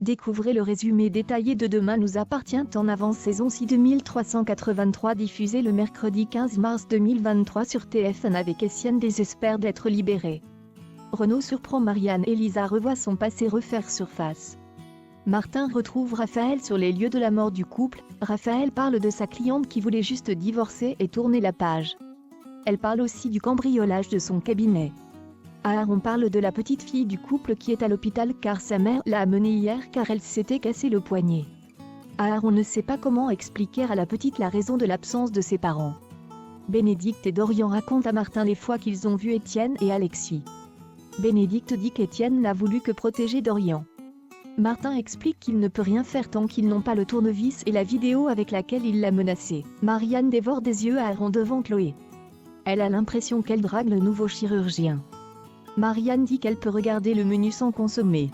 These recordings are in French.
Découvrez le résumé détaillé de Demain nous appartient en avance saison 6 2383 diffusé le mercredi 15 mars 2023 sur TF1 avec Etienne désespère d'être libéré. Renaud surprend Marianne et Lisa revoit son passé refaire surface. Martin retrouve Raphaël sur les lieux de la mort du couple. Raphaël parle de sa cliente qui voulait juste divorcer et tourner la page. Elle parle aussi du cambriolage de son cabinet. On parle de la petite fille du couple qui est à l'hôpital car sa mère l'a amenée hier car elle s'était cassé le poignet. On ne sait pas comment expliquer à la petite la raison de l'absence de ses parents. Bénédicte et Dorian racontent à Martin les fois qu'ils ont vu Etienne et Alexis. Bénédicte dit qu'Etienne n'a voulu que protéger Dorian. Martin explique qu'il ne peut rien faire tant qu'ils n'ont pas le tournevis et la vidéo avec laquelle il l'a menacé. Marianne dévore des yeux Aaron devant Chloé. Elle a l'impression qu'elle drague le nouveau chirurgien. Marianne dit qu'elle peut regarder le menu sans consommer.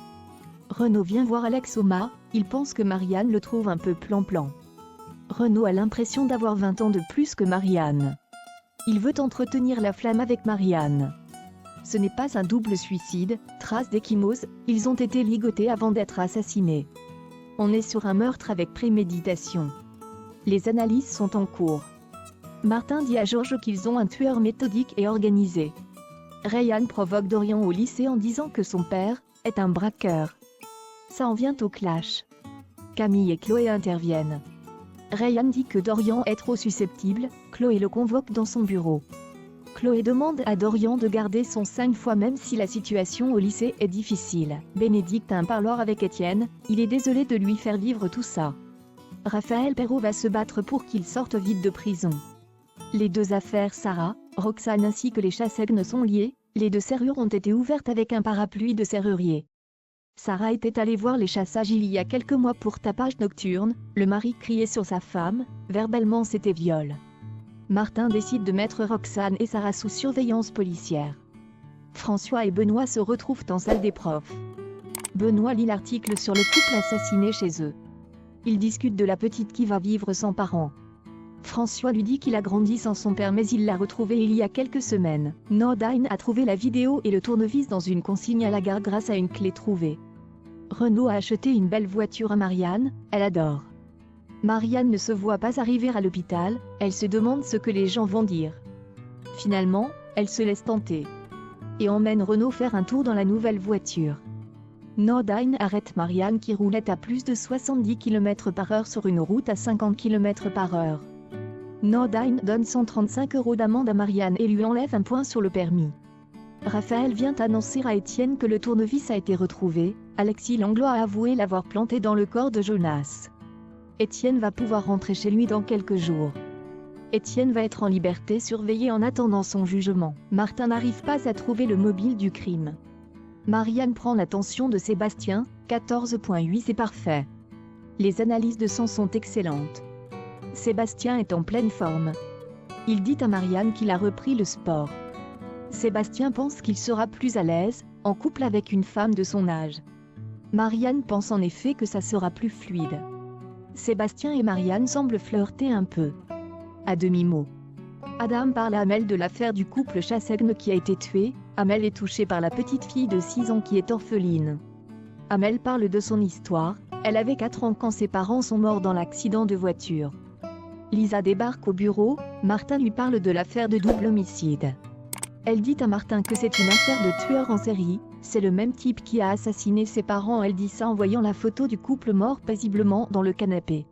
Renaud vient voir Alex au mât, il pense que Marianne le trouve un peu plan-plan. Renaud a l'impression d'avoir 20 ans de plus que Marianne. Il veut entretenir la flamme avec Marianne. Ce n'est pas un double suicide, trace d'échymose, ils ont été ligotés avant d'être assassinés. On est sur un meurtre avec préméditation. Les analyses sont en cours. Martin dit à Georges qu'ils ont un tueur méthodique et organisé. Ryan provoque Dorian au lycée en disant que son père est un braqueur. Ça en vient au clash. Camille et Chloé interviennent. Ryan dit que Dorian est trop susceptible, Chloé le convoque dans son bureau. Chloé demande à Dorian de garder son 5 fois même si la situation au lycée est difficile. Bénédicte a un parloir avec Etienne, il est désolé de lui faire vivre tout ça. Raphaël Perrault va se battre pour qu'il sorte vite de prison. Les deux affaires Sarah, Roxane ainsi que les chasseurs sont liées, les deux serrures ont été ouvertes avec un parapluie de serrurier. Sarah était allée voir les chassages il y a quelques mois pour tapage nocturne, le mari criait sur sa femme, verbalement c'était viol. Martin décide de mettre Roxane et Sarah sous surveillance policière. François et Benoît se retrouvent en salle des profs. Benoît lit l'article sur le couple assassiné chez eux. Ils discutent de la petite qui va vivre sans parents. François lui dit qu'il a grandi sans son père mais il l'a retrouvé il y a quelques semaines. Nordine a trouvé la vidéo et le tournevis dans une consigne à la gare grâce à une clé trouvée. Renaud a acheté une belle voiture à Marianne, elle adore. Marianne ne se voit pas arriver à l'hôpital, elle se demande ce que les gens vont dire. Finalement, elle se laisse tenter. Et emmène Renaud faire un tour dans la nouvelle voiture. Nordine arrête Marianne qui roulait à plus de 70 km/h sur une route à 50 km/h. Nordine donne 135 € d'amende à Marianne et lui enlève un point sur le permis. Raphaël vient annoncer à Etienne que le tournevis a été retrouvé, Alexis Langlois a avoué l'avoir planté dans le corps de Jonas. Etienne va pouvoir rentrer chez lui dans quelques jours. Etienne va être en liberté surveillée en attendant son jugement. Martin n'arrive pas à trouver le mobile du crime. Marianne prend l'attention de Sébastien, 14.8 c'est parfait. Les analyses de sang sont excellentes. Sébastien est en pleine forme. Il dit à Marianne qu'il a repris le sport. Sébastien pense qu'il sera plus à l'aise, en couple avec une femme de son âge. Marianne pense en effet que ça sera plus fluide. Sébastien et Marianne semblent flirter un peu. À demi-mot. Adam parle à Amel de l'affaire du couple Chassagne qui a été tué. Amel est touchée par la petite fille de 6 ans qui est orpheline. Amel parle de son histoire, elle avait 4 ans quand ses parents sont morts dans l'accident de voiture. Lisa débarque au bureau, Martin lui parle de l'affaire de double homicide. Elle dit à Martin que c'est une affaire de tueur en série, c'est le même type qui a assassiné ses parents. Elle dit ça en voyant la photo du couple mort paisiblement dans le canapé.